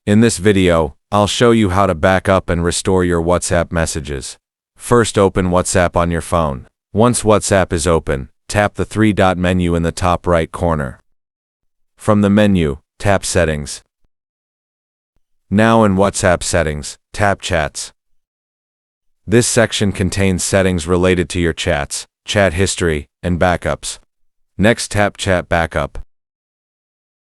In this video, I'll show you how to back up and restore your WhatsApp messages. First, open WhatsApp on your phone. Once WhatsApp is open, tap the three-dot menu in the top right corner. From the menu, tap Settings. Now in WhatsApp Settings, tap Chats. This section contains settings related to your chats, chat history, and backups. Next, tap Chat Backup.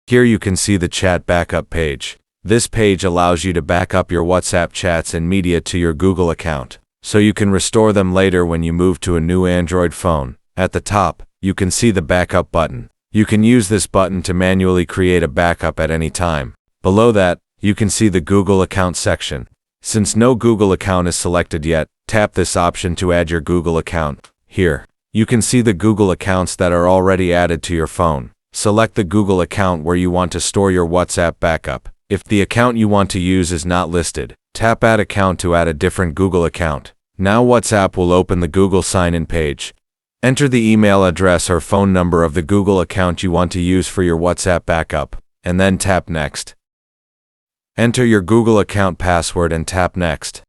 Here you can see the Chat Backup page. This page allows you to back up your WhatsApp chats and media to your Google account, so you can restore them later when you move to a new Android phone. At the top, you can see the Backup button. You can use this button to manually create a backup at any time. Below that, you can see the Google account section. Since no Google account is selected yet, tap this option to add your Google account. Here, you can see the Google accounts that are already added to your phone. Select the Google account where you want to store your WhatsApp backup. If the account you want to use is not listed, tap Add Account to add a different Google account. Now WhatsApp will open the Google sign-in page. Enter the email address or phone number of the Google account you want to use for your WhatsApp backup, and then tap Next. Enter your Google account password and tap Next.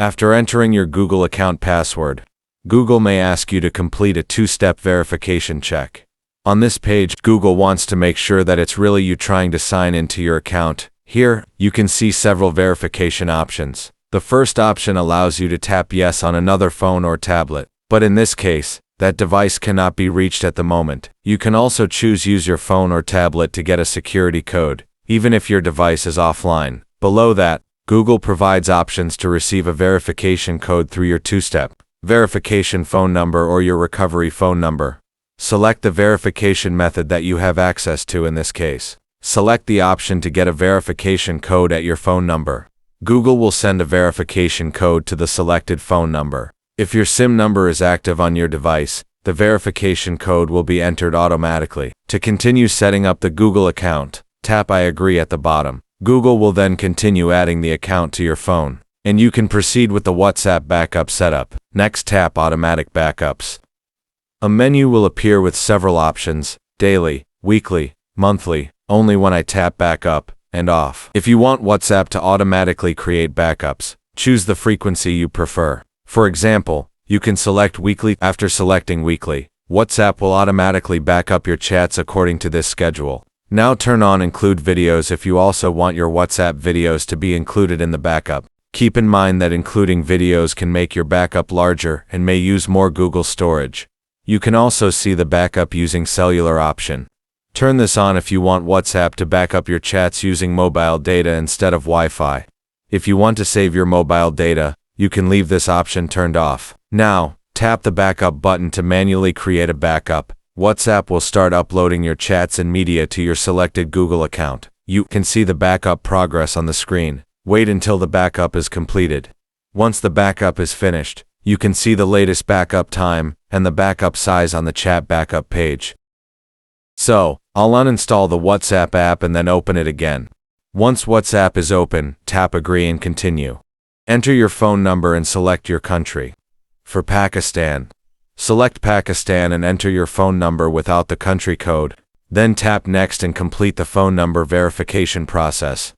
After entering your Google account password, Google may ask you to complete a two-step verification check. On this page, Google wants to make sure that it's really you trying to sign into your account. Here, you can see several verification options. The first option allows you to tap Yes on another phone or tablet, but in this case, that device cannot be reached at the moment. You can also choose Use your phone or tablet to get a security code, even if your device is offline. Below that, Google provides options to receive a verification code through your two-step verification phone number or your recovery phone number. Select the verification method that you have access to in this case. Select the option to get a verification code at your phone number. Google will send a verification code to the selected phone number. If your SIM number is active on your device, the verification code will be entered automatically. To continue setting up the Google account, tap I agree at the bottom. Google will then continue adding the account to your phone, and you can proceed with the WhatsApp backup setup. Next, tap Automatic Backups. A menu will appear with several options: daily, weekly, monthly, only when I tap Backup, and off. If you want WhatsApp to automatically create backups, choose the frequency you prefer. For example, you can select weekly. After selecting weekly, WhatsApp will automatically back up your chats according to this schedule. Now turn on Include Videos if you also want your WhatsApp videos to be included in the backup. Keep in mind that including videos can make your backup larger and may use more Google storage. You can also see the backup using cellular option. Turn this on if you want WhatsApp to back up your chats using mobile data instead of Wi-Fi. If you want to save your mobile data, you can leave this option turned off. Now, tap the Backup button to manually create a backup. WhatsApp will start uploading your chats and media to your selected Google account. You can see the backup progress on the screen. Wait until the backup is completed. Once the backup is finished, you can see the latest backup time and the backup size on the Chat Backup page. So, I'll uninstall the WhatsApp app and then open it again. Once WhatsApp is open, tap Agree and Continue. Enter your phone number and select your country. For Pakistan, select Pakistan and enter your phone number without the country code. Then tap Next and complete the phone number verification process.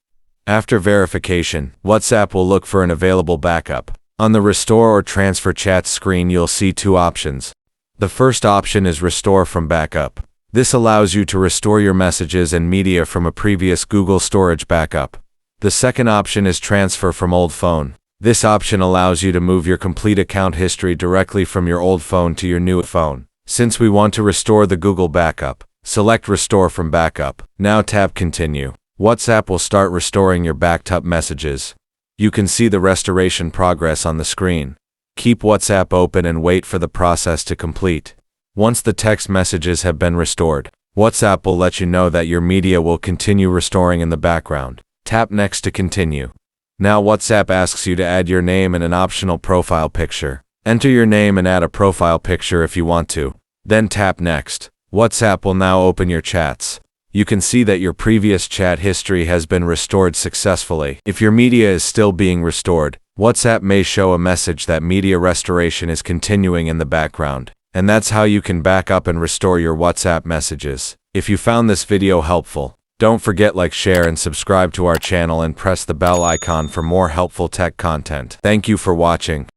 After verification, WhatsApp will look for an available backup. On the Restore or Transfer Chats screen, you'll see two options. The first option is Restore from Backup. This allows you to restore your messages and media from a previous Google storage backup. The second option is Transfer from Old Phone. This option allows you to move your complete account history directly from your old phone to your new phone. Since we want to restore the Google backup, select Restore from Backup. Now tap Continue. WhatsApp will start restoring your backed up messages. You can see the restoration progress on the screen. Keep WhatsApp open and wait for the process to complete. Once the text messages have been restored, WhatsApp will let you know that your media will continue restoring in the background. Tap Next to continue. Now WhatsApp asks you to add your name and an optional profile picture. Enter your name and add a profile picture if you want to. Then tap Next. WhatsApp will now open your chats. You can see that your previous chat history has been restored successfully. If your media is still being restored, WhatsApp may show a message that media restoration is continuing in the background. And that's how you can back up and restore your WhatsApp messages. If you found this video helpful, Don't forget like, share and subscribe to our channel and press the bell icon for more helpful tech content. Thank you for watching.